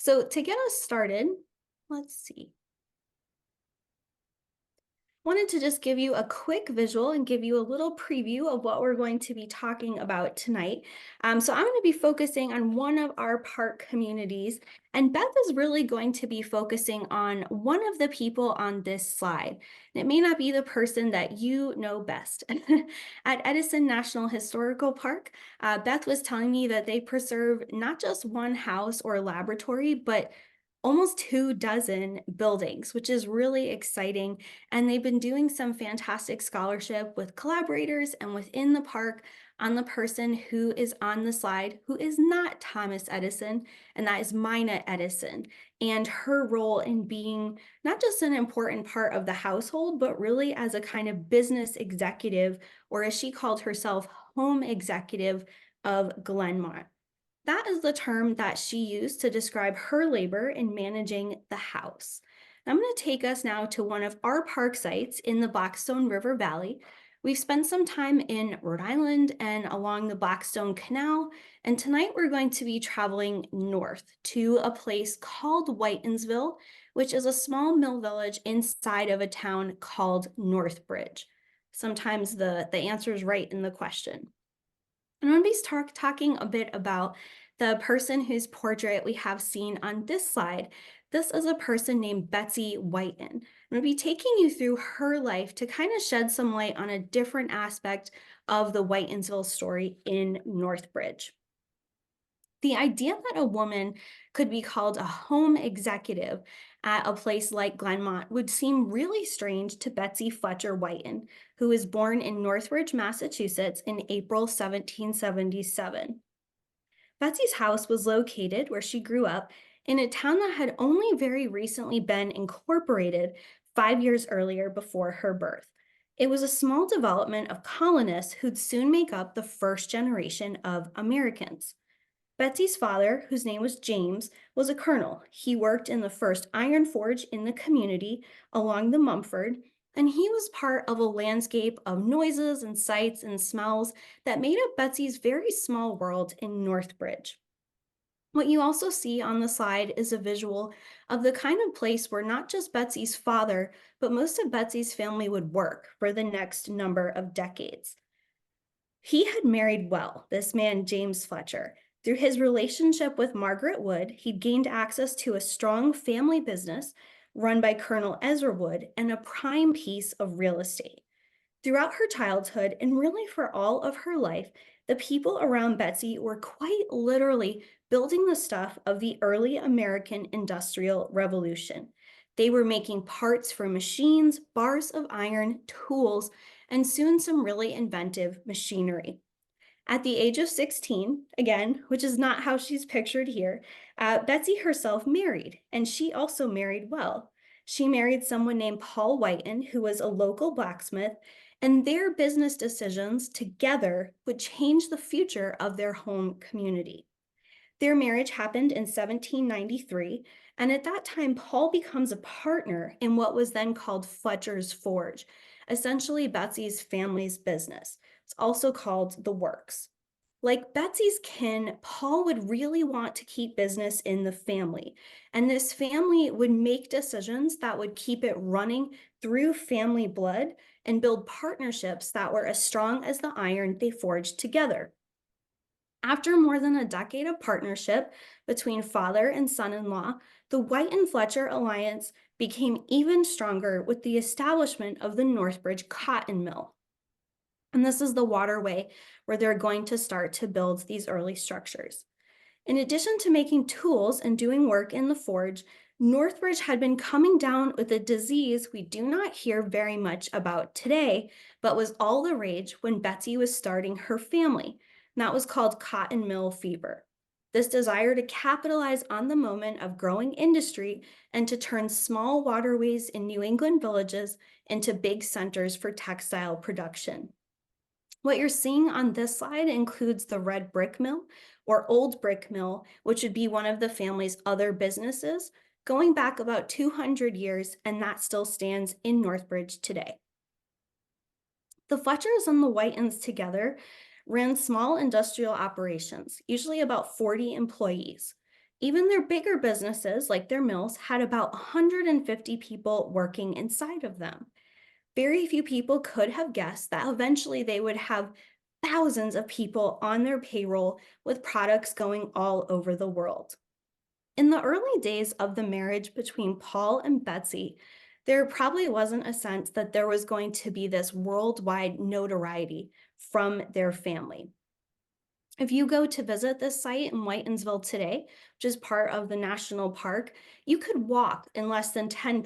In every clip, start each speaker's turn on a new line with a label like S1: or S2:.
S1: So to get us started, let's see. Wanted to just give you a quick visual and give you a little preview of what we're going to be talking about tonight. So I'm going to be focusing on one of our park communities, and Beth is really going to be focusing on one of the people on this slide. And it may not be the person that you know best. At Edison National Historical Park, Beth was telling me that they preserve not just one house or laboratory, but almost 2 dozen buildings, which is really exciting. And they've been doing some fantastic scholarship with collaborators and within the park on the person who is on the slide, who is not Thomas Edison, and that is Mina Edison, and her role in being not just an important part of the household, but really as a kind of business executive, or as she called herself, home executive of Glenmont. That is the term that she used to describe her labor in managing the house. I'm going to take us now to one of our park sites in the Blackstone River Valley. We've spent some time in Rhode Island and along the Blackstone Canal, and tonight we're going to be traveling north to a place called Whitensville, which is a small mill village inside of a town called Northbridge. Sometimes the answer is right in the question. And I'm going to be talking a bit about the person whose portrait we have seen on this slide. This is a person named Betsy Whiten. I'm going to be taking you through her life to kind of shed some light on a different aspect of the Whitensville story in Northbridge. The idea that a woman could be called a home executive at a place like Glenmont would seem really strange to Betsy Fletcher Whiten, who was born in Northbridge, Massachusetts in April 1777. Betsy's house was located where she grew up in a town that had only very recently been incorporated 5 years earlier before her birth. It was a small development of colonists who'd soon make up the first generation of Americans. Betsy's father, whose name was James, was a colonel. He worked in the first iron forge in the community along the Mumford, and he was part of a landscape of noises and sights and smells that made up Betsy's very small world in Northbridge. What you also see on the slide is a visual of the kind of place where not just Betsy's father, but most of Betsy's family would work for the next number of decades. He had married well, this man, James Fletcher. Through his relationship with Margaret Wood, he'd gained access to a strong family business run by Colonel Ezra Wood and a prime piece of real estate. Throughout her childhood, and really for all of her life, the people around Betsy were quite literally building the stuff of the early American Industrial Revolution. They were making parts for machines, bars of iron, tools, and soon some really inventive machinery. At the age of 16, again, which is not how she's pictured here, Betsy herself married, and she also married well. She married someone named Paul Whiten, who was a local blacksmith, and their business decisions together would change the future of their home community. Their marriage happened in 1793, and at that time, Paul becomes a partner in what was then called Fletcher's Forge, essentially Betsy's family's business. It's also called the Works. Like Betsy's kin, Paul would really want to keep business in the family, and this family would make decisions that would keep it running through family blood and build partnerships that were as strong as the iron they forged together. After more than a decade of partnership between father and son-in-law, the White and Fletcher alliance became even stronger with the establishment of the Northbridge Cotton Mill. And this is the waterway where they're going to start to build these early structures. In addition to making tools and doing work in the forge, Northbridge had been coming down with a disease we do not hear very much about today, but was all the rage when Betsy was starting her family. And that was called cotton mill fever. This desire to capitalize on the moment of growing industry and to turn small waterways in New England villages into big centers for textile production. What you're seeing on this slide includes the red brick mill or old brick mill, which would be one of the family's other businesses, going back about 200 years, and that still stands in Northbridge today. The Fletchers and the Whitens together ran small industrial operations, usually about 40 employees. Even their bigger businesses, like their mills, had about 150 people working inside of them. Very few people could have guessed that eventually they would have thousands of people on their payroll with products going all over the world. In the early days of the marriage between Paul and Betsy, there probably wasn't a sense that there was going to be this worldwide notoriety from their family. If you go to visit this site in Whitensville today, which is part of the national park, you could walk in less than 10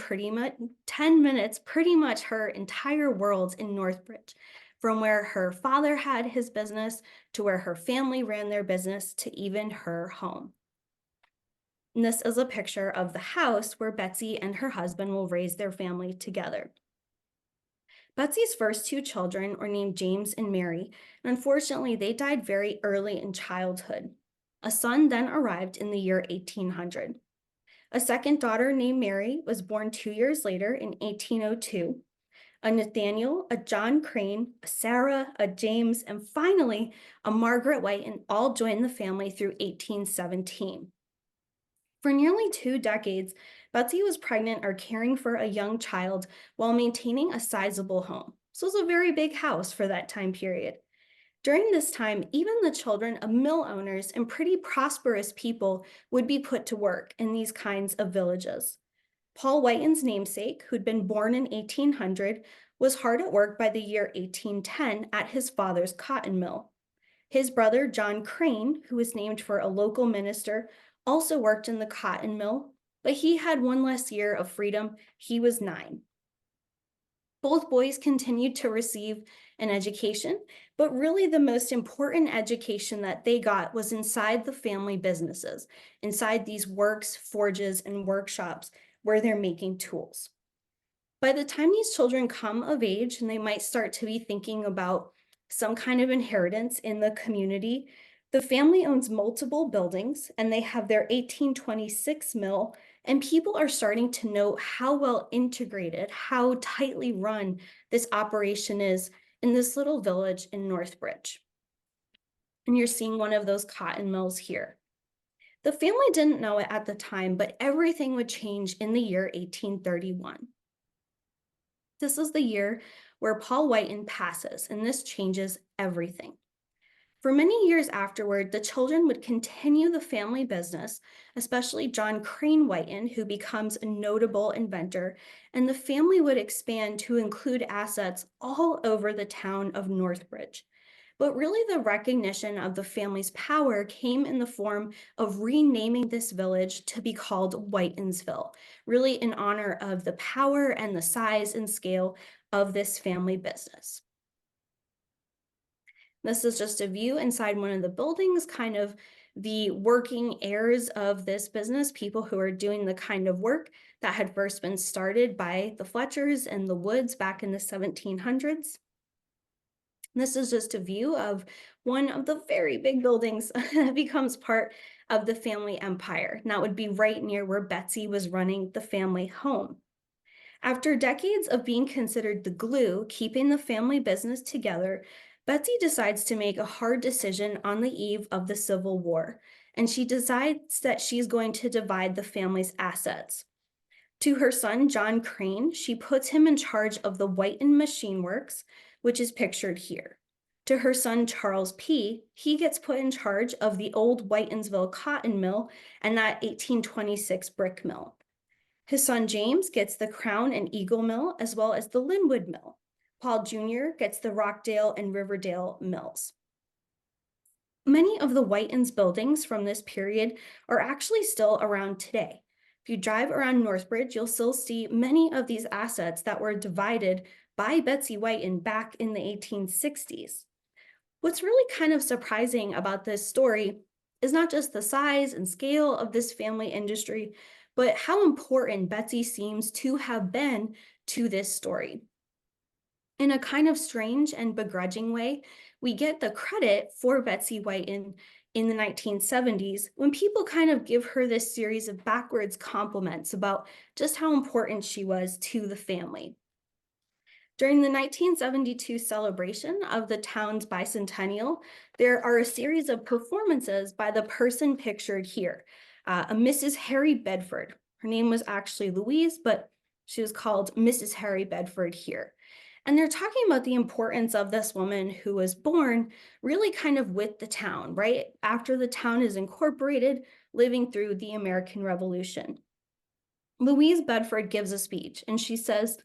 S1: minutes, pretty much her entire world in Northbridge, from where her father had his business to where her family ran their business to even her home. And this is a picture of the house where Betsy and her husband will raise their family together. Betsy's first two children were named James and Mary, and unfortunately, they died very early in childhood. A son then arrived in the year 1800. A second daughter named Mary was born 2 years later in 1802. A Nathaniel, a John Crane, a Sarah, a James, and finally a Margaret White, and all joined the family through 1817. For nearly 2 decades, Betsy was pregnant or caring for a young child while maintaining a sizable home. So it was a very big house for that time period. During this time, even the children of mill owners and pretty prosperous people would be put to work in these kinds of villages. Paul Whiten's namesake, who'd been born in 1800, was hard at work by the year 1810 at his father's cotton mill. His brother, John Crane, who was named for a local minister, also worked in the cotton mill, but he had one less year of freedom. He was 9. Both boys continued to receive an education, but really the most important education that they got was inside the family businesses, inside these works, forges, and workshops where they're making tools. By the time these children come of age and they might start to be thinking about some kind of inheritance in the community, the family owns multiple buildings and they have their 1826 mill, and people are starting to know how well integrated, how tightly run this operation is in this little village in Northbridge. And you're seeing one of those cotton mills here. The family didn't know it at the time, but everything would change in the year 1831. This is the year where Paul Whiten passes, and this changes everything. For many years afterward, the children would continue the family business, especially John Crane Whiten, who becomes a notable inventor, and the family would expand to include assets all over the town of Northbridge. But really, the recognition of the family's power came in the form of renaming this village to be called Whitensville, really in honor of the power and the size and scale of this family business. This is just a view inside one of the buildings, kind of the working heirs of this business, people who are doing the kind of work that had first been started by the Fletchers and the Woods back in the 1700s. This is just a view of one of the very big buildings that becomes part of the family empire. And that would be right near where Betsy was running the family home. After decades of being considered the glue keeping the family business together, Betsy decides to make a hard decision on the eve of the Civil War, and she decides that she's going to divide the family's assets. To her son, John Crane, she puts him in charge of the Whiten Machine Works, which is pictured here. To her son, Charles P., he gets put in charge of the old Whitensville cotton mill and that 1826 brick mill. His son, James, gets the Crown and Eagle mill, as well as the Linwood mill. Paul Jr. gets the Rockdale and Riverdale mills. Many of the Whitens buildings from this period are actually still around today. If you drive around Northbridge, you'll still see many of these assets that were divided by Betsy Whiten back in the 1860s. What's really kind of surprising about this story is not just the size and scale of this family industry, but how important Betsy seems to have been to this story. In a kind of strange and begrudging way, we get the credit for Betsy Whiten in the 1970s when people kind of give her this series of backwards compliments about just how important she was to the family. During the 1972 celebration of the town's bicentennial, there are a series of performances by the person pictured here. a Mrs. Harry Bedford. Her name was actually Louise, but she was called Mrs. Harry Bedford here. And they're talking about the importance of this woman who was born really kind of with the town, right? After the town is incorporated, living through the American Revolution. Louise Bedford gives a speech, and she says,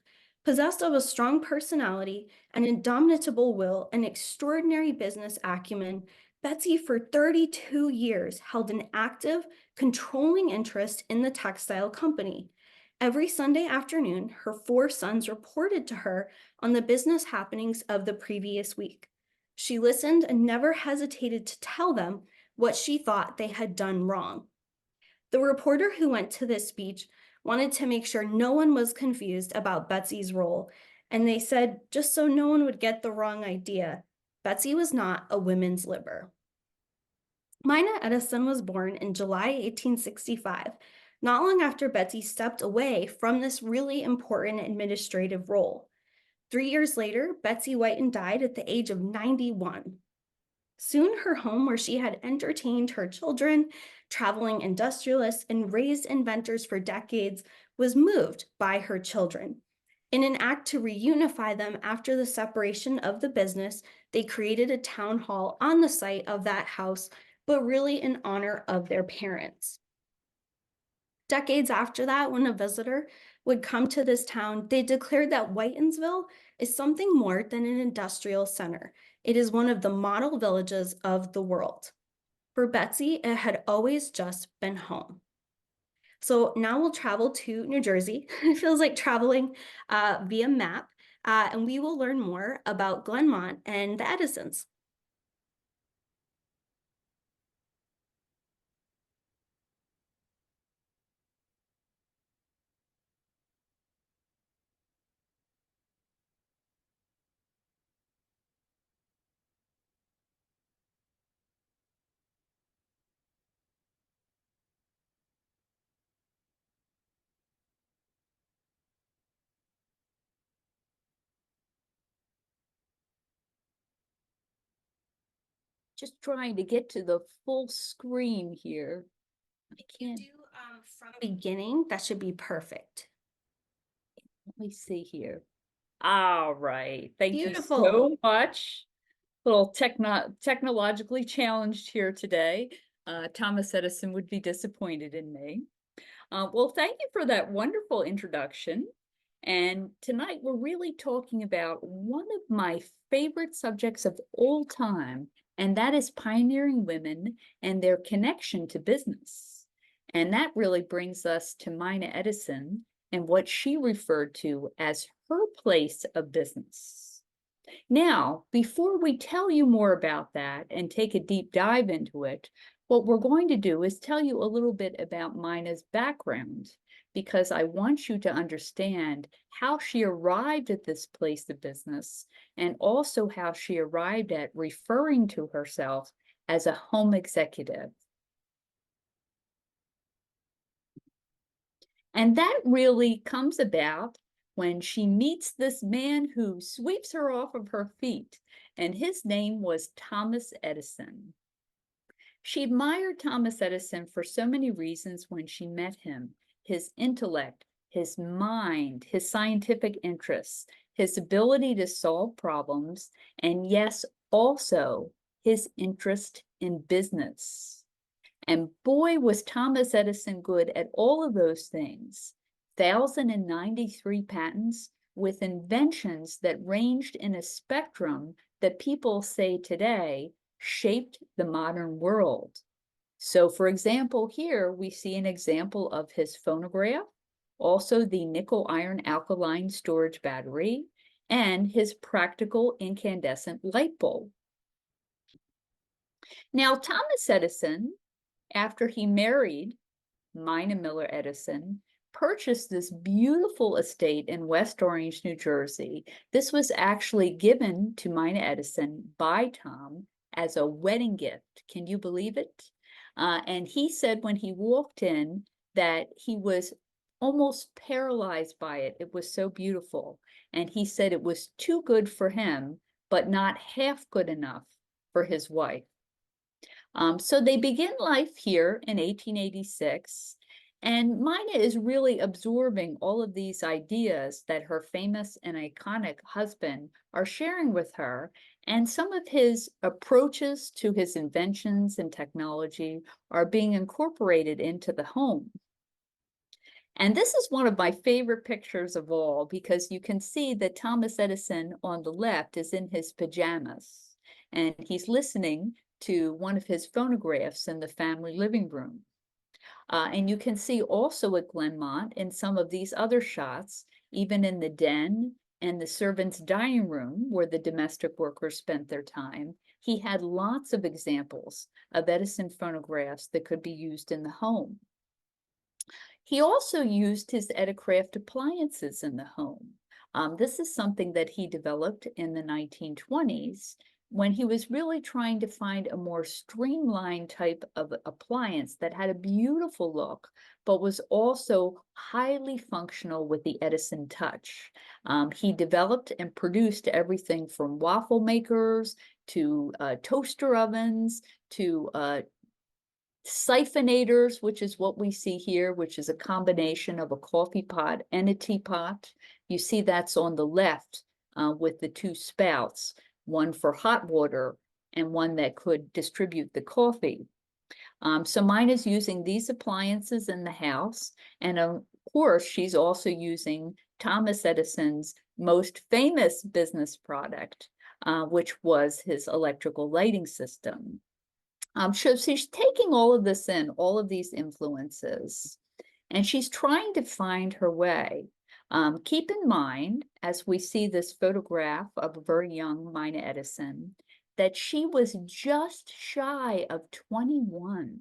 S1: possessed of a strong personality, an indomitable will, and extraordinary business acumen, Betsy for 32 years held an active, controlling interest in the textile company. Every Sunday afternoon, her four sons reported to her on the business happenings of the previous week. She listened and never hesitated to tell them what she thought they had done wrong. The reporter who went to this speech wanted to make sure no one was confused about Betsy's role, and they said, just so no one would get the wrong idea, Betsy was not a women's libber. Mina Edison was born in July 1865, not long after Betsy stepped away from this really important administrative role. 3 years later, Betsy Whiten died at the age of 91. Soon her home, where she had entertained her children, traveling industrialists, and raised inventors for decades, was moved by her children. In an act to reunify them after the separation of the business, they created a town hall on the site of that house, but really in honor of their parents. Decades after that, when a visitor would come to this town, they declared that Whitensville is something more than an industrial center. It is one of the model villages of the world. For Betsy, it had always just been home. So now we'll travel to New Jersey. It feels like traveling via map, and we will learn more about Glenmont and the Edisons.
S2: Just trying to get to the full screen here. I can't.
S1: Do from beginning, that should be perfect.
S2: Let me see here. All right. Thank you
S1: Beautiful.
S2: so much. Little technologically challenged here today. Thomas Edison would be disappointed in me. Well, thank you for that wonderful introduction. And tonight we're really talking about one of my favorite subjects of all time, and that is pioneering women and their connection to business. And that really brings us to Mina Edison and what she referred to as her place of business. Now, before we tell you more about that and take a deep dive into it, what we're going to do is tell you a little bit about Mina's background, because I want you to understand how she arrived at this place of business and also how she arrived at referring to herself as a home executive. And that really comes about when she meets this man who sweeps her off of her feet, and his name was Thomas Edison. She admired Thomas Edison for so many reasons when she met him: his intellect, his mind, his scientific interests, his ability to solve problems, and yes, also his interest in business. And boy, was Thomas Edison good at all of those things. 1,093 patents with inventions that ranged in a spectrum that people say today shaped the modern world. So for example, here we see an example of his phonograph, also the nickel iron alkaline storage battery, and his practical incandescent light bulb. Now, Thomas Edison, after he married Mina Miller Edison, purchased this beautiful estate in West Orange, New Jersey. This was actually given to Mina Edison by Tom as a wedding gift. Can you believe it? And he said when he walked in that he was almost paralyzed by it. It was so beautiful. And he said it was too good for him, but not half good enough for his wife. So they begin life here in 1886, and Mina is really absorbing all of these ideas that her famous and iconic husband are sharing with her, and some of his approaches to his inventions and technology are being incorporated into the home. And this is one of my favorite pictures of all because you can see that Thomas Edison on the left is in his pajamas and he's listening to one of his phonographs in the family living room. And you can see also at Glenmont in some of these other shots, even in the den and the servants' dining room where the domestic workers spent their time, he had lots of examples of Edison phonographs that could be used in the home. He also used his Edicraft appliances in the home. This is something that he developed in the 1920s when he was really trying to find a more streamlined type of appliance that had a beautiful look, but was also highly functional with the Edison touch. He developed and produced everything from waffle makers to toaster ovens to siphonators, which is what we see here, which is a combination of a coffee pot and a teapot. You see that's on the left with the two spouts, one for hot water and one that could distribute the coffee. So mine is using these appliances in the house. And of course, she's also using Thomas Edison's most famous business product, which was his electrical lighting system. So she's taking all of this in, all of these influences, and she's trying to find her way. Keep in mind, as we see this photograph of a very young Mina Edison, that she was just shy of 21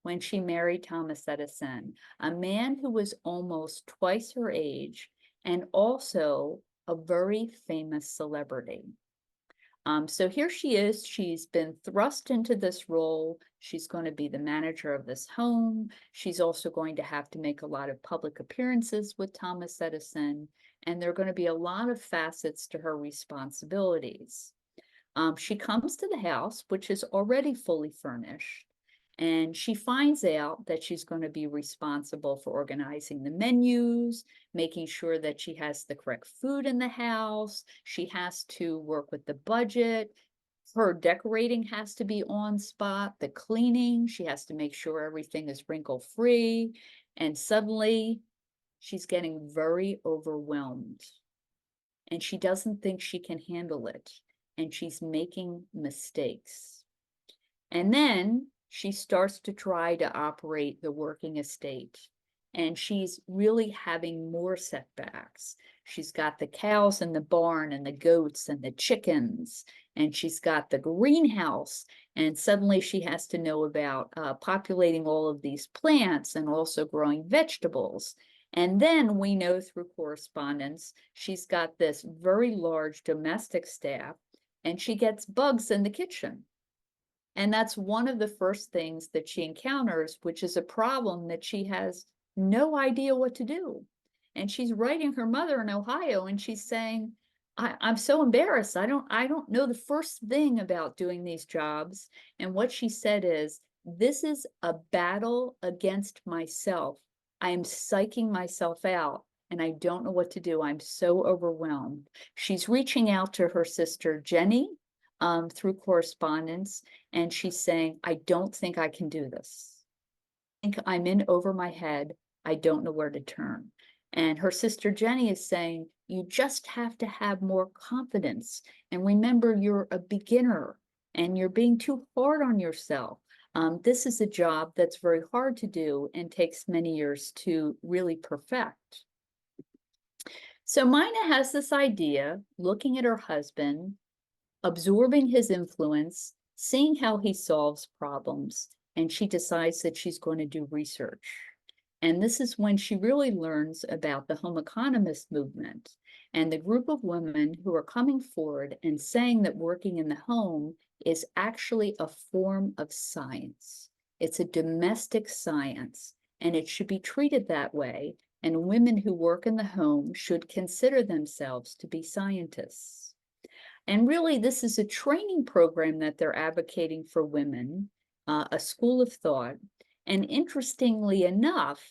S2: when she married Thomas Edison, a man who was almost twice her age and also a very famous celebrity. So here she is. She's been thrust into this role. She's going to be the manager of this home. She's also going to have to make a lot of public appearances with Thomas Edison, and there are going to be a lot of facets to her responsibilities. She comes to the house, which is already fully furnished, and she finds out that she's going to be responsible for organizing the menus, making sure that she has the correct food in the house. She has to work with the budget. Her decorating has to be on spot, the cleaning, she has to make sure everything is wrinkle-free. And suddenly she's getting very overwhelmed and she doesn't think she can handle it. And she's making mistakes. And then she starts to try to operate the working estate. And she's really having more setbacks. She's got the cows in the barn and the goats and the chickens, and she's got the greenhouse. And suddenly she has to know about populating all of these plants and also growing vegetables. And then we know through correspondence, she's got this very large domestic staff, and she gets bugs in the kitchen. And that's one of the first things that she encounters, which is a problem that she has no idea what to do. And she's writing her mother in Ohio and she's saying, I'm so embarrassed. I don't know the first thing about doing these jobs. And what she said is, this is a battle against myself. I am psyching myself out and I don't know what to do. I'm so overwhelmed. She's reaching out to her sister, Jenny, through correspondence, and she's saying, I don't think I can do this. I think I'm in over my head. I don't know where to turn. And her sister Jenny is saying, you just have to have more confidence. And remember, you're a beginner and you're being too hard on yourself. This is a job that's very hard to do and takes many years to really perfect. So Mina has this idea, looking at her husband, absorbing his influence, seeing how he solves problems, and she decides that she's going to do research. And this is when she really learns about the home economist movement and the group of women who are coming forward and saying that working in the home is actually a form of science. It's a domestic science, and it should be treated that way. And women who work in the home should consider themselves to be scientists. And really, this is a training program that they're advocating for women, a school of thought. And interestingly enough,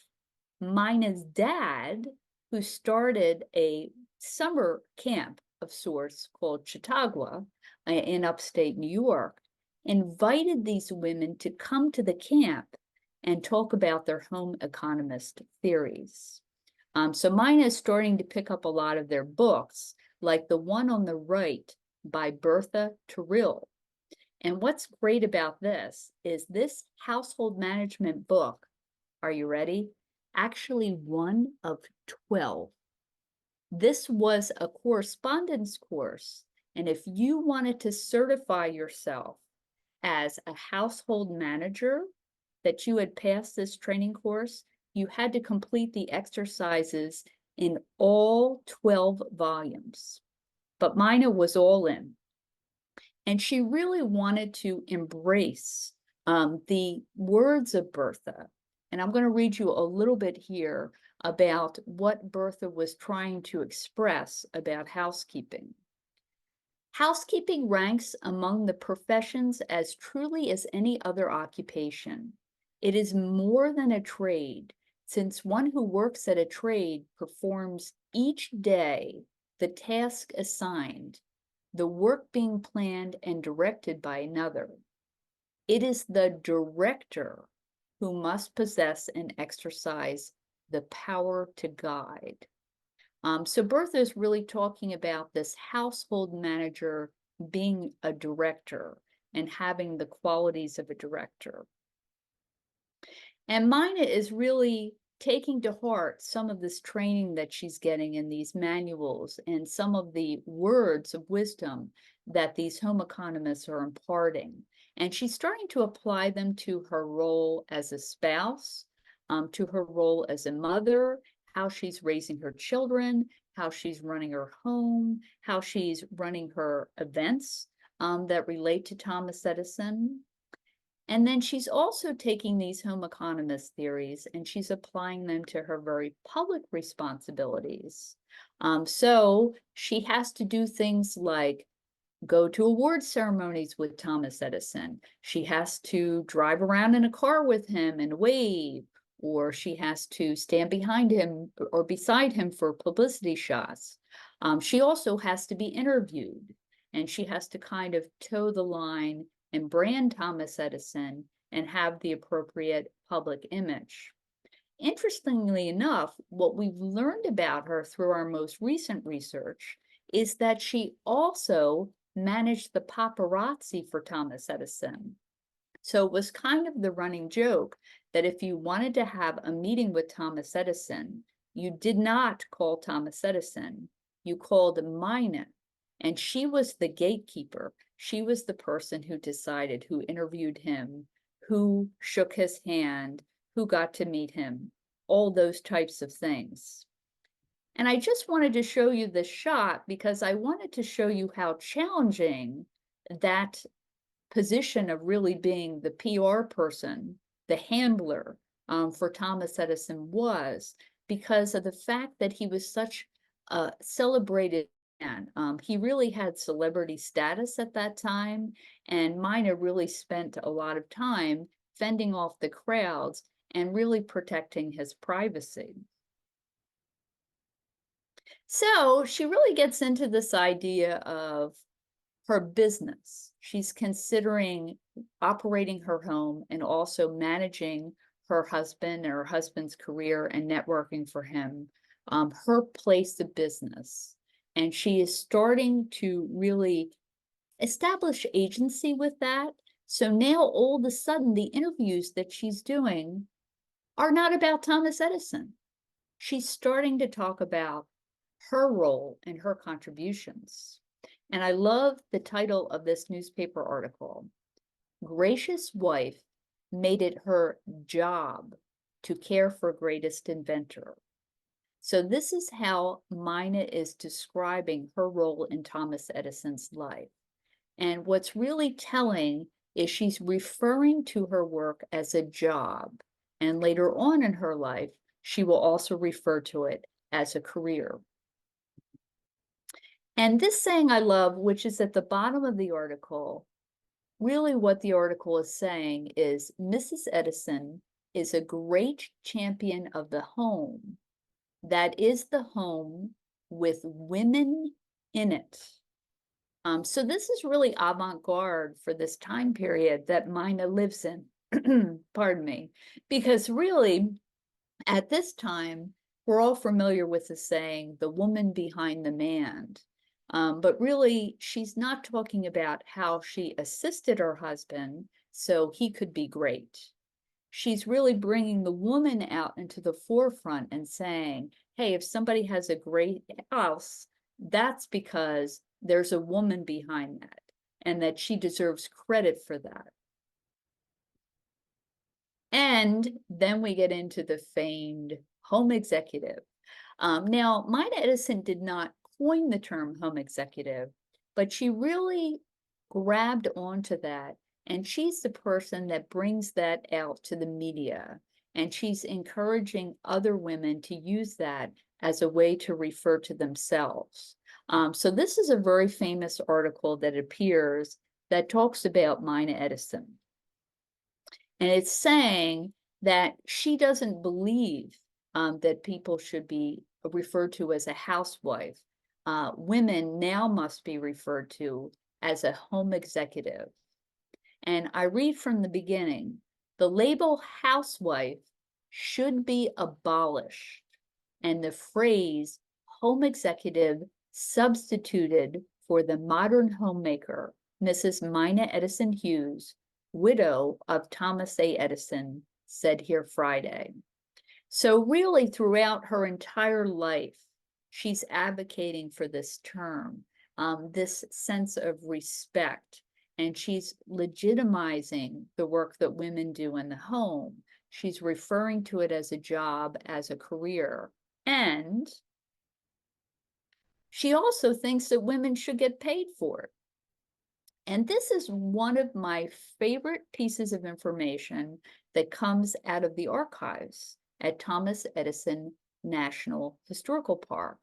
S2: Mina's dad, who started a summer camp of sorts called Chautauqua in upstate New York, invited these women to come to the camp and talk about their home economist theories. So Mina is starting to pick up a lot of their books, like the one on the right by Bertha Terrell. And what's great about this is this household management book, are you ready? Actually one of 12. This was a correspondence course, and if you wanted to certify yourself as a household manager, that you had passed this training course, you had to complete the exercises in all 12 volumes. But Mina was all in. And she really wanted to embrace the words of Bertha. And I'm going to read you a little bit here about what Bertha was trying to express about housekeeping. Housekeeping ranks among the professions as truly as any other occupation. It is more than a trade, since one who works at a trade performs each day the task assigned, the work being planned and directed by another. It is the director who must possess and exercise the power to guide. So Bertha is really talking about this household manager being a director and having the qualities of a director. And Mina is really taking to heart some of this training that she's getting in these manuals and some of the words of wisdom that these home economists are imparting. And she's starting to apply them to her role as a spouse, to her role as a mother, how she's raising her children, how she's running her home, how she's running her events that relate to Thomas Edison. And then she's also taking these home economist theories and she's applying them to her very public responsibilities. So she has to do things like go to award ceremonies with Thomas Edison. She has to drive around in a car with him and wave, or she has to stand behind him or beside him for publicity shots. She also has to be interviewed, and she has to kind of toe the line and brand Thomas Edison and have the appropriate public image. Interestingly enough, what we've learned about her through our most recent research is that she also managed the paparazzi for Thomas Edison. So it was kind of the running joke that if you wanted to have a meeting with Thomas Edison, you did not call Thomas Edison, you called Mina, and she was the gatekeeper. She was the person who decided who interviewed him, who shook his hand, who got to meet him, all those types of things. And I just wanted to show you this shot because I wanted to show you how challenging that position of really being the PR person, the handler for Thomas Edison was, because of the fact that he was such a celebrated man. He really had celebrity status at that time, and Mina really spent a lot of time fending off the crowds and really protecting his privacy. So she really gets into this idea of her business. She's considering operating her home and also managing her husband and her husband's career and networking for him, her place of business. And she is starting to really establish agency with that. So now all of a sudden, the interviews that she's doing are not about Thomas Edison. She's starting to talk about her role and her contributions. And I love the title of this newspaper article. Gracious wife made it her job to care for greatest inventor. So this is how Mina is describing her role in Thomas Edison's life. And what's really telling is she's referring to her work as a job. And later on in her life, she will also refer to it as a career. And this saying I love, which is at the bottom of the article, really what the article is saying is Mrs. Edison is a great champion of the home that is the home with women in it. So this is really avant-garde for this time period that Mina lives in, pardon me, because really at this time, we're all familiar with the saying, the woman behind the man. But really, she's not talking about how she assisted her husband so he could be great. She's really bringing the woman out into the forefront and saying, hey, if somebody has a great house, that's because there's a woman behind that and that she deserves credit for that. And then we get into the famed home executive. Now, Mina Edison did not coin the term home executive, but she really grabbed onto that. And she's the person that brings that out to the media. And she's encouraging other women to use that as a way to refer to themselves. So this is a very famous article that appears that talks about Mina Edison. And it's saying that she doesn't believe that people should be referred to as a housewife. Women now must be referred to as a home executive. And I read from the beginning, the label housewife should be abolished and the phrase home executive substituted for the modern homemaker, Mrs. Mina Edison Hughes, widow of Thomas A. Edison, said here Friday. So really throughout her entire life, she's advocating for this term, this sense of respect, and she's legitimizing the work that women do in the home. She's referring to it as a job, as a career, and she also thinks that women should get paid for it. And this is one of my favorite pieces of information that comes out of the archives at Thomas Edison National Historical Park.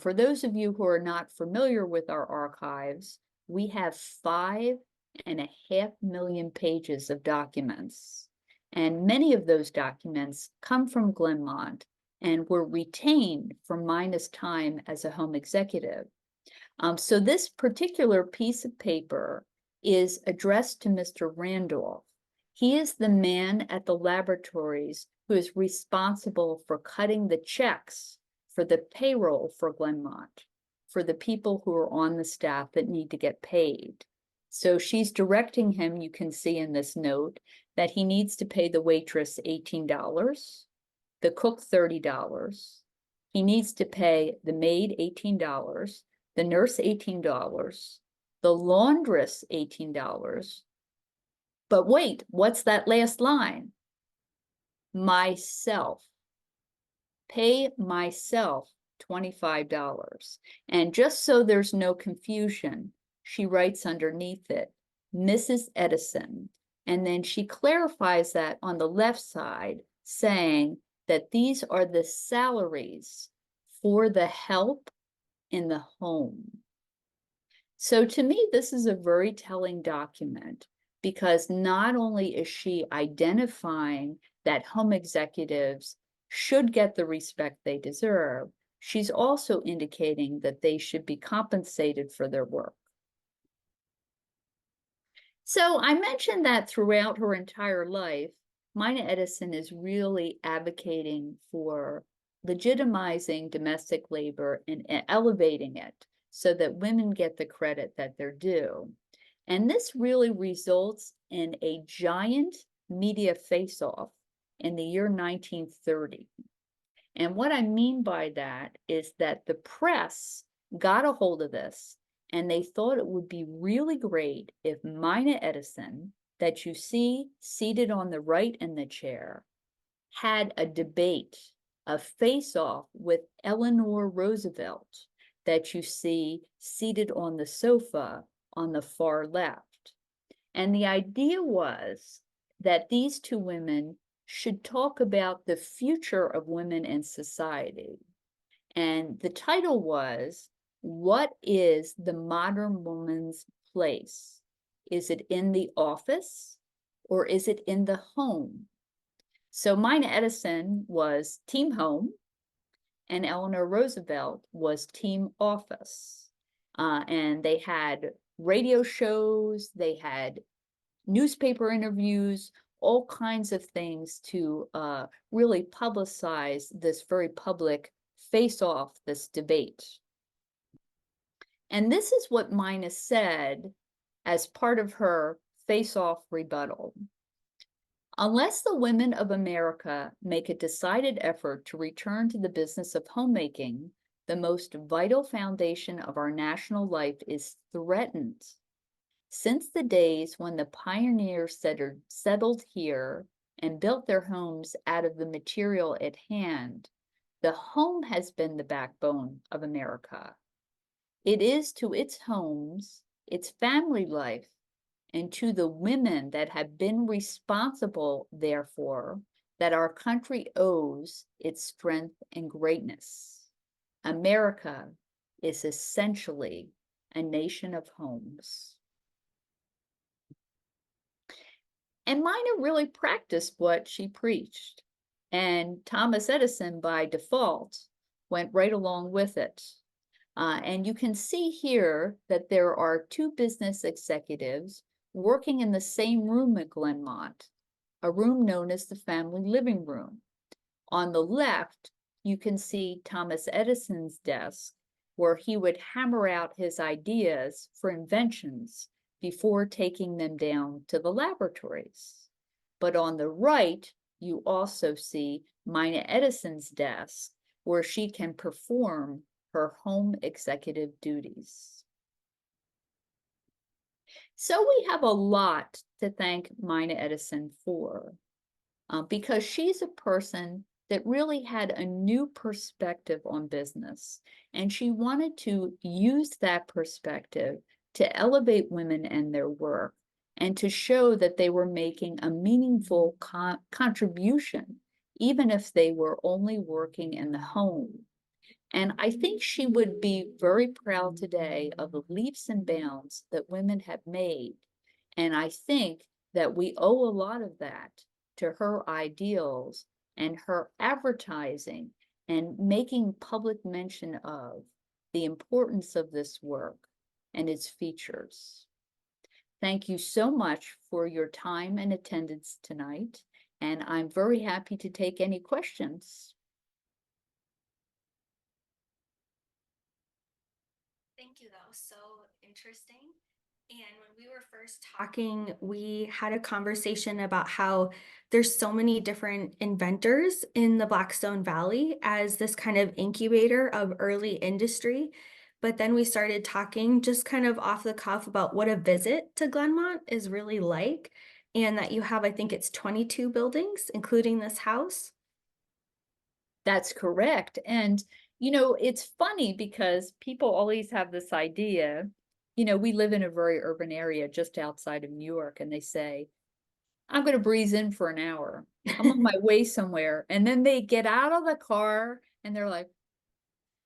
S2: For those of you who are not familiar with our archives, we have 5.5 million pages of documents. And many of those documents come from Glenmont and were retained from Mina's time as a home executive. So this particular piece of paper is addressed to Mr. Randolph. He is the man at the laboratories who is responsible for cutting the checks for the payroll for Glenmont, for the people who are on the staff that need to get paid. So she's directing him, you can see in this note, that he needs to pay the waitress $18, the cook $30. He needs to pay the maid $18, the nurse $18, the laundress $18. But wait, what's that last line? Myself. Pay myself $25. And just so there's no confusion, she writes underneath it, Mrs. Edison. And then she clarifies that on the left side, saying that these are the salaries for the help in the home. So to me, this is a very telling document because not only is she identifying that home executives should get the respect they deserve, she's also indicating that they should be compensated for their work. So I mentioned that throughout her entire life, Mina Edison is really advocating for legitimizing domestic labor and elevating it so that women get the credit that they're due. And this really results in a giant media face-off in the year 1930. And what I mean by that is that the press got a hold of this and they thought it would be really great if Mina Edison, that you see seated on the right in the chair, had a debate, a face-off with Eleanor Roosevelt, that you see seated on the sofa on the far left. And the idea was that these two women should talk about the future of women in society. And the title was What is the modern woman's place? Is it in the office or is it in the home? So Mina Edison was team home and Eleanor Roosevelt was team office. And they had radio shows, they had newspaper interviews, all kinds of things to really publicize this very public face-off, this debate. And this is what Mina said as part of her face-off rebuttal. Unless the women of America make a decided effort to return to the business of homemaking, the most vital foundation of our national life is threatened. Since the days when the pioneers settled here and built their homes out of the material at hand, the home has been the backbone of America. It is to its homes, its family life, and to the women that have been responsible, therefore, that our country owes its strength and greatness. America is essentially a nation of homes. And Mina really practiced what she preached. And Thomas Edison, by default, went right along with it. And you can see here that there are two business executives working in the same room at Glenmont, a room known as the family living room. On the left, you can see Thomas Edison's desk, where he would hammer out his ideas for inventions before taking them down to the laboratories. But on the right, you also see Mina Edison's desk, where she can perform her home executive duties. So we have a lot to thank Mina Edison for, because she's a person that really had a new perspective on business, and she wanted to use that perspective to elevate women and their work, and to show that they were making a meaningful contribution, even if they were only working in the home. And I think she would be very proud today of the leaps and bounds that women have made. And I think that we owe a lot of that to her ideals and her advertising and making public mention of the importance of this work and its features. Thank you so much for your time and attendance tonight, and I'm very happy to take any questions.
S1: Thank you. That was so interesting. And when we were first talking, we had a conversation about how there's so many different inventors in the Blackstone Valley as this kind of incubator of early industry. But then we started talking just kind of off the cuff about what a visit to Glenmont is really like, and that you have, I think it's 22 buildings, including this house.
S2: That's correct. And, you know, it's funny because people always have this idea, you know, we live in a very urban area just outside of New York, and they say, I'm going to breeze in for an hour. I'm on my way somewhere. And then they get out of the car and they're like,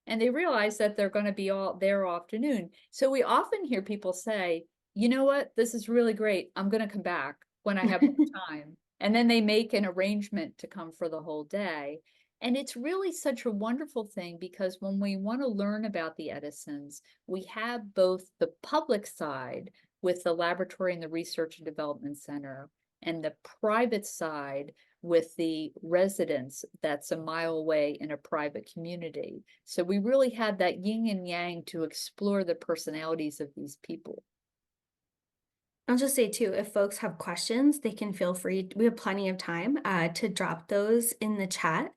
S2: and they realize that they're going to be all there all afternoon. So we often hear people say, you know what, this is really great. I'm going to come back when I have more time. And then they make an arrangement to come for the whole day. And it's really such a wonderful thing because when we want to learn about the Edisons, we have both the public side with the laboratory and the Research and Development Center, and the private side with the residents that's a mile away in a private community. So we really had that yin and yang to explore the personalities of these people.
S1: I'll just say too, if folks have questions, they can feel free. We have plenty of time to drop those in the chat.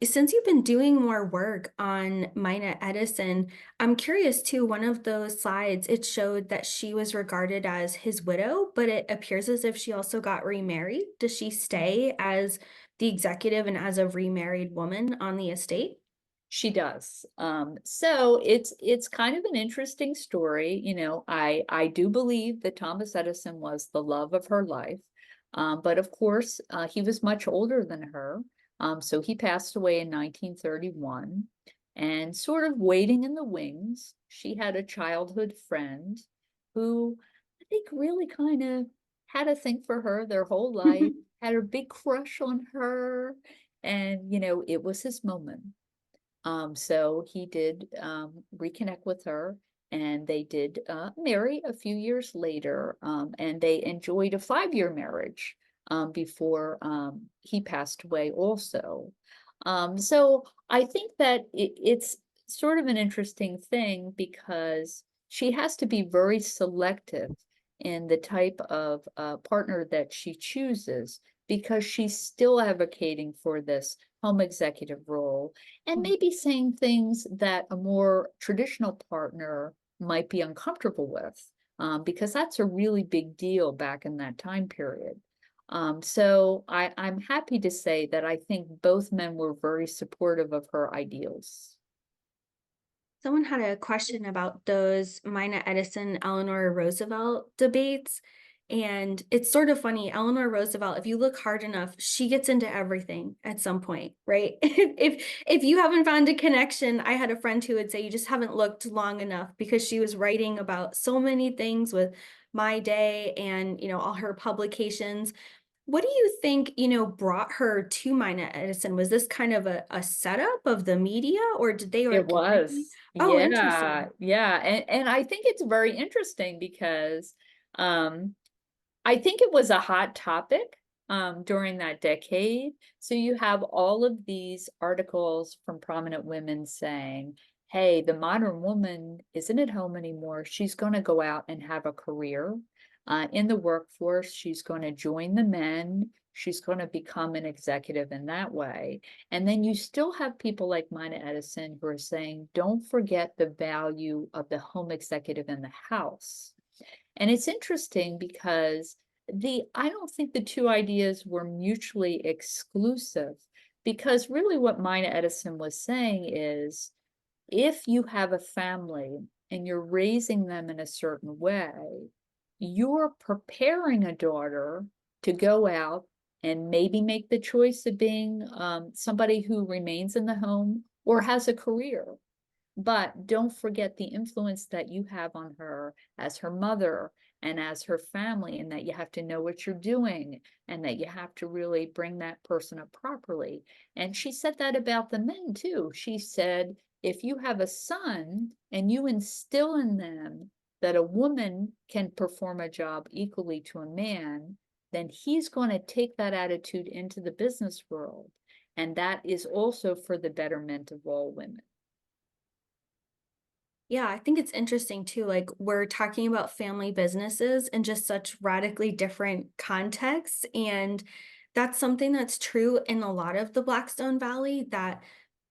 S1: Since you've been doing more work on Mina Edison, I'm curious too, one of those slides, it showed that she was regarded as his widow, but it appears as if she also got remarried. Does she stay as the executive and as a remarried woman on the estate?
S2: She does. So it's kind of an interesting story. You know, I do believe that Thomas Edison was the love of her life. But of course, he was much older than her. So he passed away in 1931. And sort of waiting in the wings, she had a childhood friend who I think really kind of had a thing for her their whole life, had a big crush on her, and it was his moment. So he did reconnect with her, and they did marry a few years later, and they enjoyed a 5-year marriage before he passed away also. So I think that it's sort of an interesting thing because she has to be very selective in the type of partner that she chooses because she's still advocating for this home executive role and maybe saying things that a more traditional partner might be uncomfortable with, because that's a really big deal back in that time period. So I'm happy to say that I think both men were very supportive of her ideals.
S1: Someone had a question about those Mina Edison, Eleanor Roosevelt debates. And it's sort of funny. Eleanor Roosevelt, if you look hard enough, she gets into everything at some point, right? If you haven't found a connection, I had a friend who would say you just haven't looked long enough because she was writing about so many things with My Day and all her publications. What do you think, brought her to Mina Edison? Was this kind of a setup of the media, or did they
S2: It
S1: organically?
S2: was.
S1: Oh,
S2: Yeah,
S1: interesting.
S2: yeah. And I think it's very interesting because um I think it was a hot topic during that decade. So you have all of these articles from prominent women saying, hey, the modern woman isn't at home anymore. She's going to go out and have a career in the workforce. She's going to join the men. She's going to become an executive in that way. And then you still have people like Mina Edison who are saying, don't forget the value of the home executive in the house. And it's interesting because I don't think the two ideas were mutually exclusive because really what Mina Edison was saying is if you have a family and you're raising them in a certain way, you're preparing a daughter to go out and maybe make the choice of being somebody who remains in the home or has a career. But don't forget the influence that you have on her as her mother and as her family, and that you have to know what you're doing and that you have to really bring that person up properly. And she said that about the men too. She said, if you have a son and you instill in them that a woman can perform a job equally to a man, then he's going to take that attitude into the business world. And that is also for the betterment of all women.
S1: Yeah, I think it's interesting too. Like, we're talking about family businesses in just such radically different contexts. And that's something that's true in a lot of the Blackstone Valley, that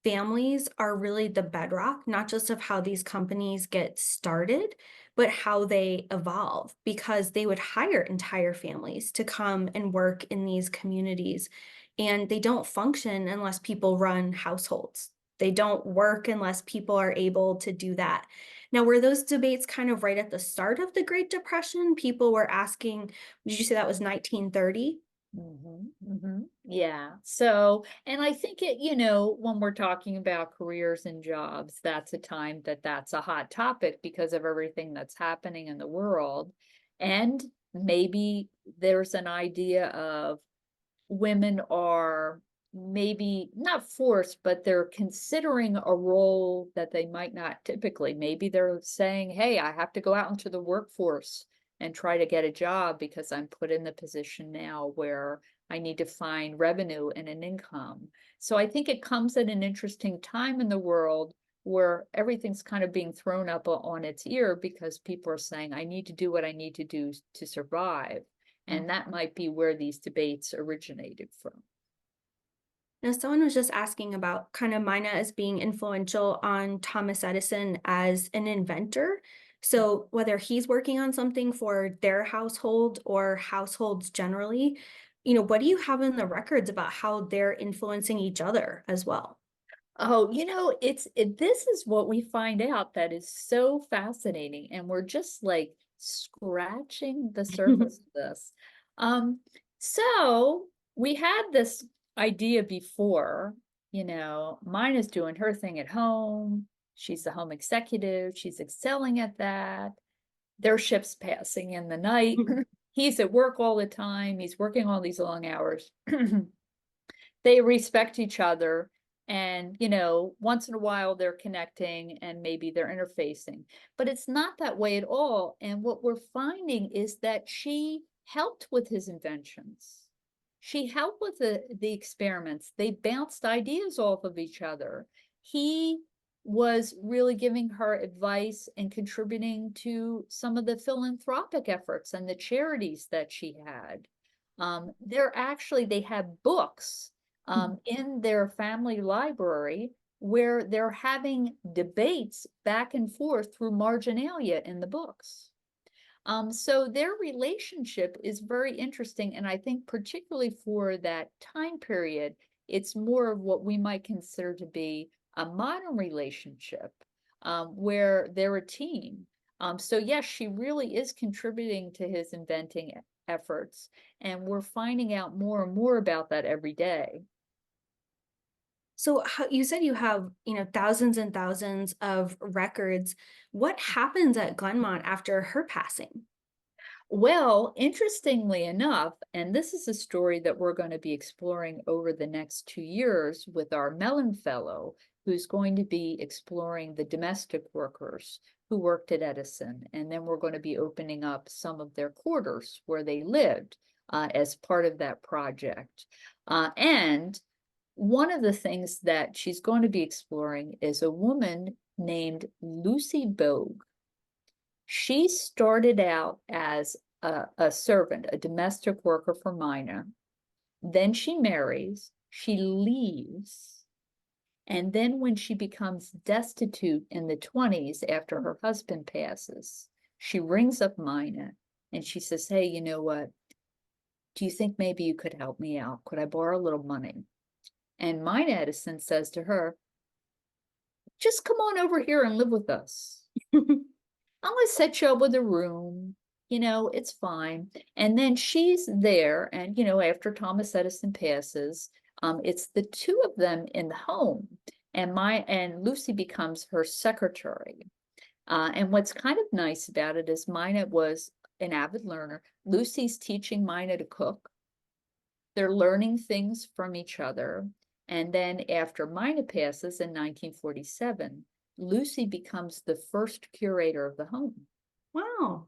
S1: families are really the bedrock, not just of how these companies get started, but how they evolve, because they would hire entire families to come and work in these communities. And they don't function unless people run households. They don't work unless people are able to do that. Now, were those debates kind of right at the start of the Great Depression? People were asking, did you say that was 1930?
S2: Yeah. So, and I think when we're talking about careers and jobs, that's a time that's a hot topic because of everything that's happening in the world. And maybe there's an idea of women are maybe not forced, but they're considering a role that they might not typically. Maybe they're saying, hey, I have to go out into the workforce and try to get a job because I'm put in the position now where I need to find revenue and an income. So I think it comes at an interesting time in the world where everything's kind of being thrown up on its ear because people are saying, I need to do what I need to do to survive. And that might be where these debates originated from.
S1: Now, someone was just asking about kind of Mina as being influential on Thomas Edison as an inventor. So, whether he's working on something for their household or households generally, what do you have in the records about how they're influencing each other as well?
S2: Oh, this is what we find out that is so fascinating, and we're just like scratching the surface of this. Um, so we had this idea before Mina's doing her thing at home. She's the home executive. She's excelling at that. Their ship's passing in the night. He's at work all the time. He's working all these long hours. They respect each other. And, once in a while they're connecting and maybe they're interfacing. But it's not that way at all. And what we're finding is that she helped with his inventions. She helped with the experiments. They bounced ideas off of each other. He was really giving her advice and contributing to some of the philanthropic efforts and the charities that she had. They have books in their family library where they're having debates back and forth through marginalia in the books. So their relationship is very interesting. And I think particularly for that time period, it's more of what we might consider to be a modern relationship where they're a team. So yes, she really is contributing to his inventing efforts. And we're finding out more and more about that every day.
S1: So you said you have, thousands and thousands of records. What happens at Glenmont after her passing?
S2: Well, interestingly enough, and this is a story that we're going to be exploring over the next 2 years with our Mellon Fellow, who's going to be exploring the domestic workers who worked at Edison. And then we're going to be opening up some of their quarters where they lived as part of that project. And one of the things that she's going to be exploring is a woman named Lucy Bogue. She started out as a servant, a domestic worker for Mina. Then she marries, she leaves, and then when she becomes destitute in the 20s after her husband passes, she rings up Mina and she says, hey, you know what? Do you think maybe you could help me out? Could I borrow a little money? And Mina Edison says to her, just come on over here and live with us. I'm going to set you up with a room. It's fine. And then she's there. And, after Thomas Edison passes, it's the two of them in the home. And Lucy becomes her secretary. And what's kind of nice about it is Mina was an avid learner. Lucy's teaching Mina to cook. They're learning things from each other. And then after Mina passes in 1947, Lucy becomes the first curator of the home.
S1: Wow.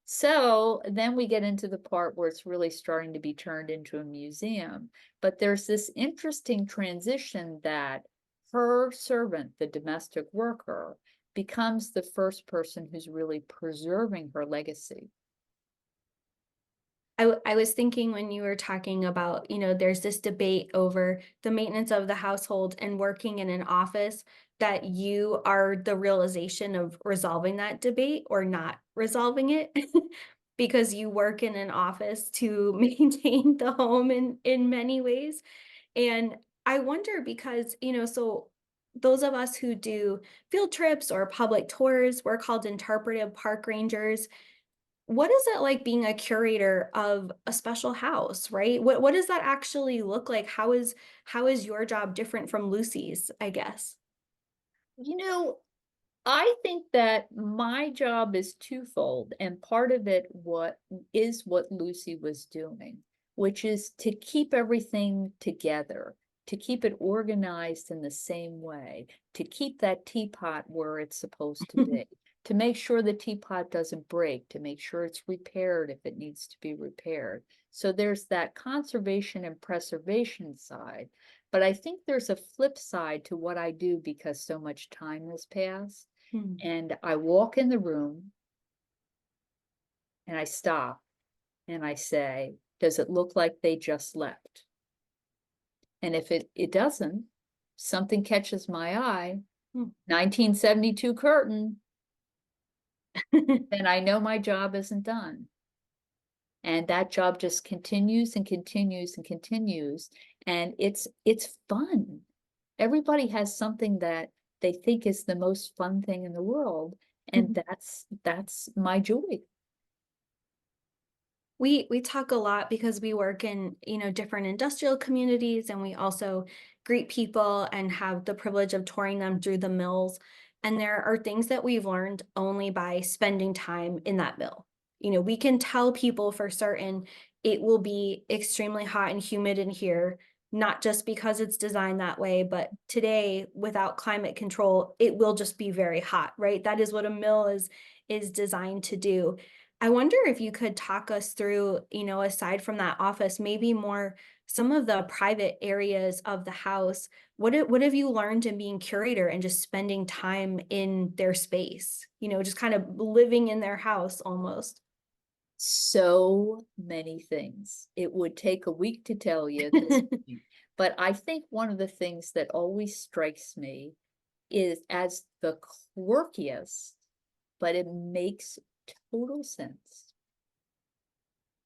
S2: So then we get into the part where it's really starting to be turned into a museum. But there's this interesting transition that her servant, the domestic worker, becomes the first person who's really preserving her legacy.
S1: I was thinking when you were talking about, there's this debate over the maintenance of the household and working in an office, that you are the realization of resolving that debate or not resolving it because you work in an office to maintain the home in many ways. And I wonder because, so those of us who do field trips or public tours, we're called interpretive park rangers. What is it like being a curator of a special house, right? What does that actually look like? How is your job different from Lucy's, I guess?
S2: You know, I think that my job is twofold, and part of it what Lucy was doing, which is to keep everything together, to keep it organized in the same way, to keep that teapot where it's supposed to be, to make sure the teapot doesn't break, to make sure it's repaired if it needs to be repaired. So there's that conservation and preservation side. But I think there's a flip side to what I do because so much time has passed.
S1: Hmm.
S2: And I walk in the room and I stop and I say, does it look like they just left? And if it doesn't, something catches my eye,
S1: Hmm.
S2: 1972 curtain, then I know my job isn't done. And that job just continues and continues and continues. And it's fun. Everybody has something that they think is the most fun thing in the world. And that's my joy.
S1: We talk a lot because we work in, different industrial communities, and we also greet people and have the privilege of touring them through the mills. And there are things that we've learned only by spending time in that mill. We can tell people for certain it will be extremely hot and humid in here, not just because it's designed that way, but today, without climate control, it will just be very hot, right? That is what a mill is designed to do. I wonder if you could talk us through, aside from that office, maybe more some of the private areas of the house. What have you learned in being curator and just spending time in their space? Just kind of living in their house almost.
S2: So many things. It would take a week to tell you at this point. But I think one of the things that always strikes me is as the quirkiest, but it makes total sense.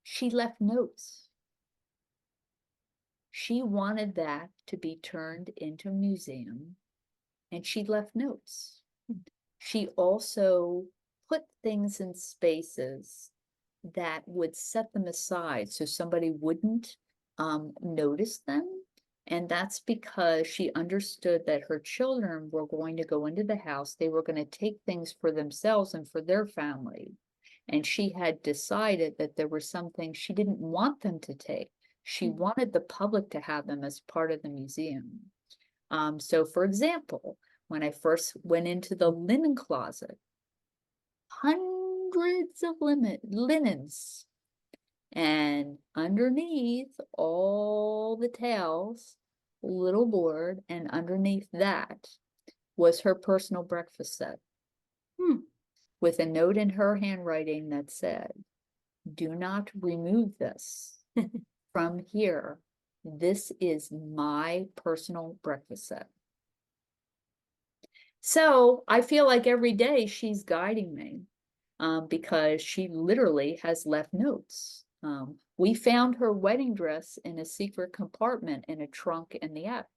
S2: She left notes. She wanted that to be turned into a museum, and she left notes. She also put things in spaces that would set them aside so somebody wouldn't notice them. And that's because she understood that her children were going to go into the house. They were going to take things for themselves and for their family. And she had decided that there were some things she didn't want them to take. She wanted the public to have them as part of the museum. So for example, when I first went into the linen closet, hundreds of linens, and underneath all the towels, a little board, and underneath that was her personal breakfast set with a note in her handwriting that said, "Do not remove this from here. This is my personal breakfast set." So I feel like every day she's guiding me because she literally has left notes. We found her wedding dress in a secret compartment in a trunk in the attic.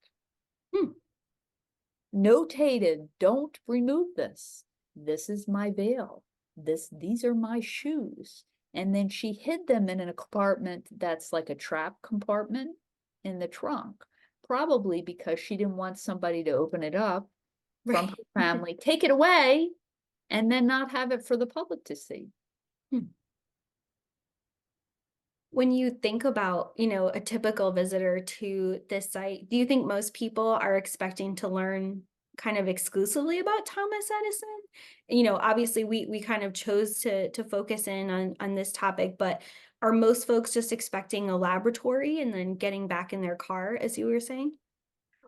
S2: Notated, "Don't remove this. This is my veil. These are my shoes." And then she hid them in a compartment that's like a trap compartment in the trunk, probably because she didn't want somebody to open it up from her family, take it away, and then not have it for the public to see.
S1: When you think about, a typical visitor to this site, do you think most people are expecting to learn kind of exclusively about Thomas Edison? Obviously we kind of chose to focus in on this topic, but are most folks just expecting a laboratory and then getting back in their car, as you were saying?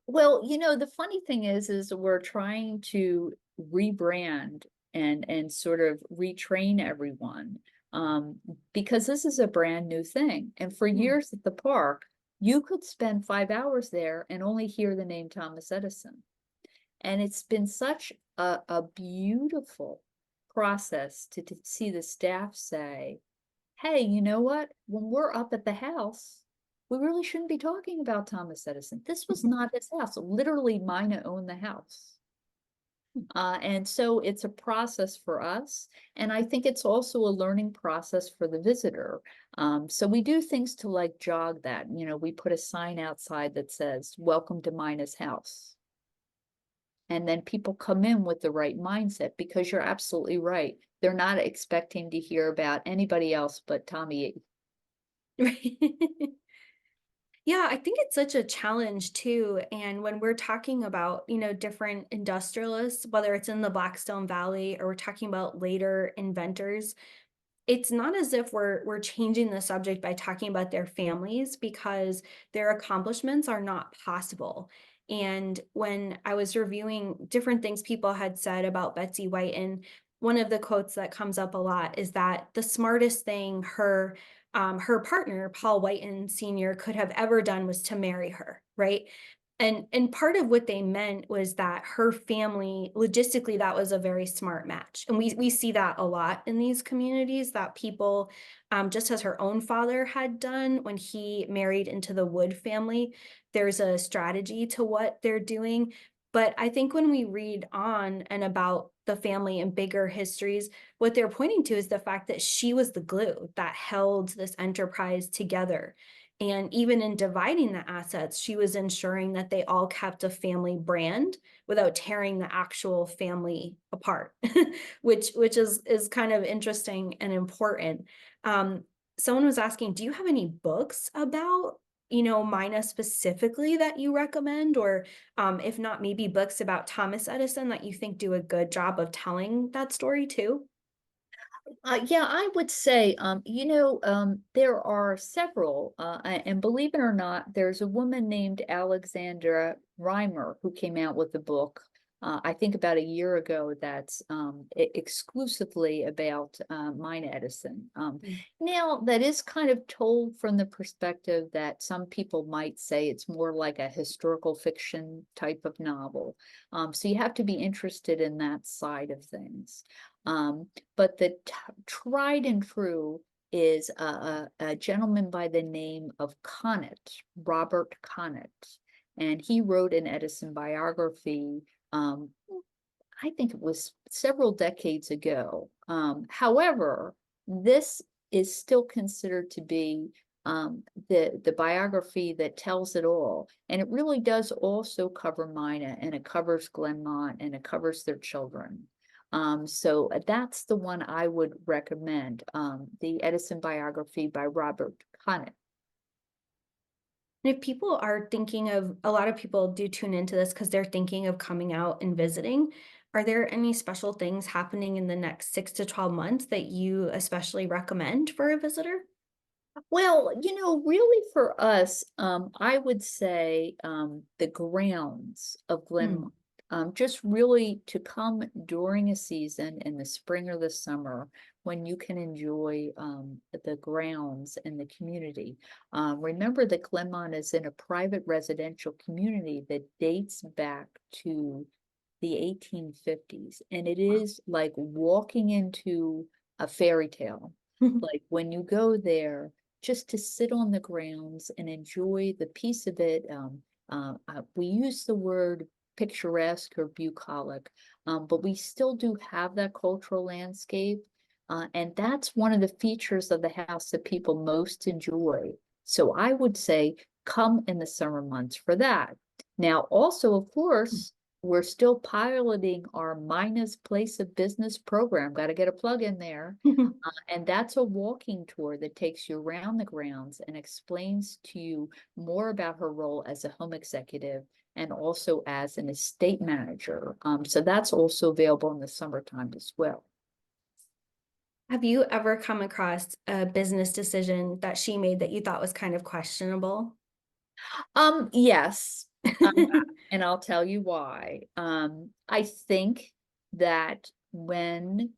S2: Well, the funny thing is we're trying to rebrand and sort of retrain everyone because this is a brand new thing. And for years at the park, you could spend 5 hours there and only hear the name Thomas Edison. And it's been such a beautiful process to see the staff say, "Hey, you know what? When we're up at the house, we really shouldn't be talking about Thomas Edison. This was not his house. Literally, Mina owned the house." And so it's a process for us. And I think it's also a learning process for the visitor. So we do things to like jog that. We put a sign outside that says, "Welcome to Mina's house." And then people come in with the right mindset because you're absolutely right. They're not expecting to hear about anybody else but Tommy E.
S1: Right. Yeah, I think it's such a challenge too. And when we're talking about, different industrialists, whether it's in the Blackstone Valley or we're talking about later inventors, it's not as if we're changing the subject by talking about their families because their accomplishments are not possible. And when I was reviewing different things people had said about Betsy Whiten, one of the quotes that comes up a lot is that the smartest thing her partner, Paul Whiten Sr., could have ever done was to marry her, right? And part of what they meant was that her family, logistically, that was a very smart match. And we see that a lot in these communities that people, just as her own father had done when he married into the Wood family, there's a strategy to what they're doing. But I think when we read on and about the family and bigger histories, what they're pointing to is the fact that she was the glue that held this enterprise together. And even in dividing the assets, she was ensuring that they all kept a family brand without tearing the actual family apart, which is kind of interesting and important. Um, Someone was asking, do you have any books about, Mina specifically that you recommend? Or if not, maybe books about Thomas Edison that you think do a good job of telling that story too?
S2: Yeah, I would say, there are several, and believe it or not, there's a woman named Alexandra Reimer who came out with a book, I think about a year ago, that's exclusively about Mine Edison.
S1: Mm.
S2: Now, that is kind of told from the perspective that some people might say it's more like a historical fiction type of novel. So you have to be interested in that side of things. But the tried and true is a gentleman by the name of Connet, Robert Connet, and he wrote an Edison biography. I think it was several decades ago. However, this is still considered to be the biography that tells it all, and it really does also cover Mina, and it covers Glenmont, and it covers their children. So that's the one I would recommend, the Edison biography by Robert Conant.
S1: And if people are thinking of, a lot of people do tune into this because they're thinking of coming out and visiting. Are there any special things happening in the next 6 to 12 months that you especially recommend for a visitor?
S2: Well, really for us, I would say the grounds of
S1: Mm.
S2: Glenmont, just really to come during a season in the spring or the summer when you can enjoy the grounds and the community. Remember that Glenmont is in a private residential community that dates back to the 1850s, and it is like walking into a fairy tale. Like when you go there, just to sit on the grounds and enjoy the piece of it. We use the word picturesque or bucolic, but we still do have that cultural landscape. And that's one of the features of the house that people most enjoy. So I would say come in the summer months for that. Now, also, of course, we're still piloting our Mina's Place of Business program. Got to get a plug in there. And that's a walking tour that takes you around the grounds and explains to you more about her role as a home executive and also as an estate manager. So that's also available in the summertime as well.
S1: Have you ever come across a business decision that she made that you thought was kind of questionable?
S2: Yes, um, and I'll tell you why. I think that when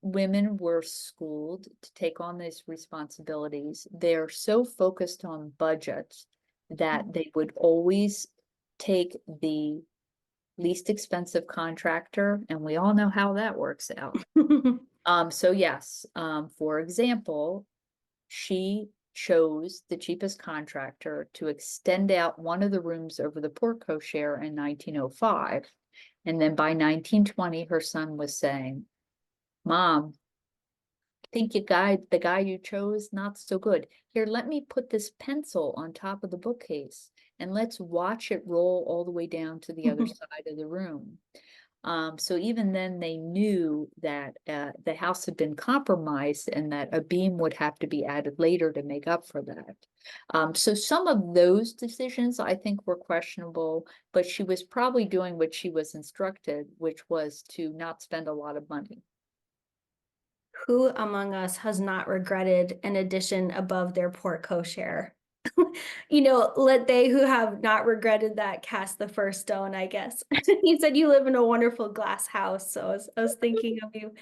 S2: women were schooled to take on these responsibilities, they're so focused on budgets that they would always take the least expensive contractor, and we all know how that works out. So yes, for example, she chose the cheapest contractor to extend out one of the rooms over the portico share in 1905. And then by 1920, her son was saying, Mom, think the guy you chose not so good. Here, let me put this pencil on top of the bookcase and let's watch it roll all the way down to the other side of the room. So even then they knew that the house had been compromised and that a beam would have to be added later to make up for that. So some of those decisions I think were questionable, but she was probably doing what she was instructed, which was to not spend a lot of money.
S1: Who among us has not regretted an addition above their port cochere? Let they who have not regretted that cast the first stone, I guess. You said you live in a wonderful glass house, so I was thinking of you.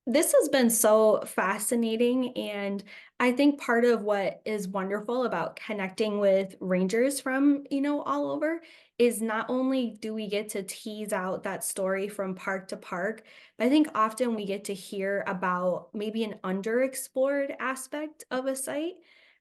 S1: This has been so fascinating, and I think part of what is wonderful about connecting with rangers from, all over is not only do we get to tease out that story from park to park, but I think often we get to hear about maybe an underexplored aspect of a site.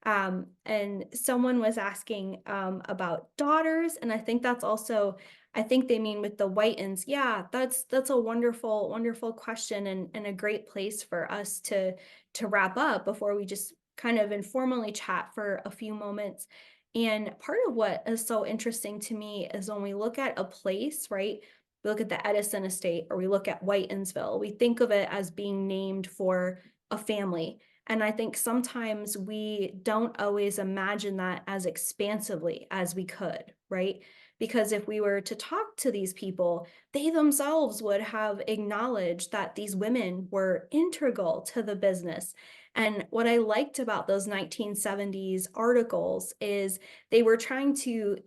S1: And someone was asking about daughters, and I think that's also, I think they mean with the Whitens. Yeah, that's a wonderful, wonderful question, and a great place for us to wrap up before we just kind of informally chat for a few moments. And part of what is so interesting to me is when we look at a place, right? We look at the Edison estate or we look at Whitensville, we think of it as being named for a family. And I think sometimes we don't always imagine that as expansively as we could, right? Because if we were to talk to these people, they themselves would have acknowledged that these women were integral to the business. And what I liked about those 1970s articles is they were trying to,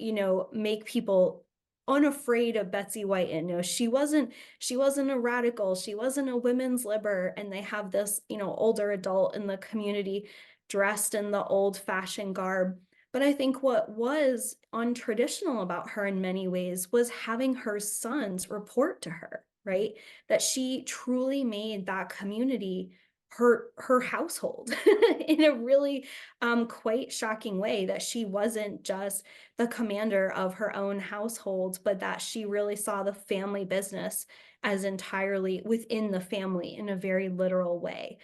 S1: make people unafraid of Betsy Whiten. She wasn't a radical, she wasn't a women's liber, and they have this, older adult in the community dressed in the old-fashioned garb. But I think what was untraditional about her in many ways was having her sons report to her, right? That she truly made that community her household in a really quite shocking way, that she wasn't just the commander of her own household, but that she really saw the family business as entirely within the family in a very literal way.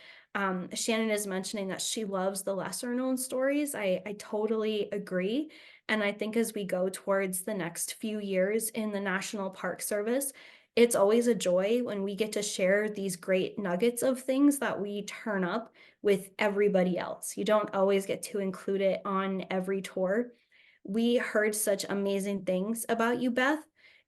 S1: Shannon is mentioning that she loves the lesser known stories. I totally agree. And I think as we go towards the next few years in the National Park Service, it's always a joy when we get to share these great nuggets of things that we turn up with everybody else. You don't always get to include it on every tour. We heard such amazing things about you, Beth.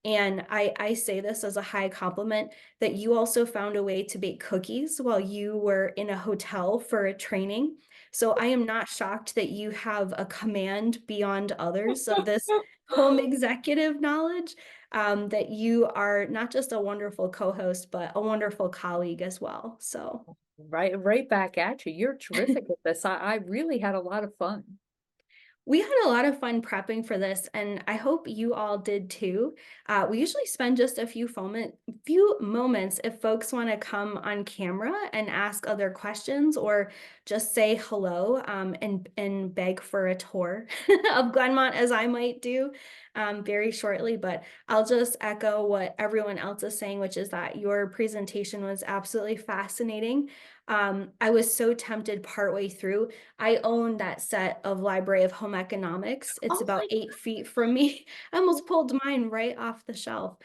S1: And I say this as a high compliment that you also found a way to bake cookies while you were in a hotel for a training. So I am not shocked that you have a command beyond others of this home executive knowledge, that you are not just a wonderful co-host, but a wonderful colleague as well. So
S2: Right back at you. You're terrific at this. I really had a lot of fun.
S1: we had a lot of fun prepping for this, and I hope you all did too. We usually spend just a few moments if folks want to come on camera and ask other questions or just say hello, and beg for a tour of Glenmont, as I might do very shortly. But I'll just echo what everyone else is saying, which is that your presentation was absolutely fascinating. I was so tempted partway through. I own that set of Library of Home Economics. It's
S2: Oh
S1: about
S2: my
S1: 8 feet from me. I almost
S2: God.
S1: pulled mine right off the shelf.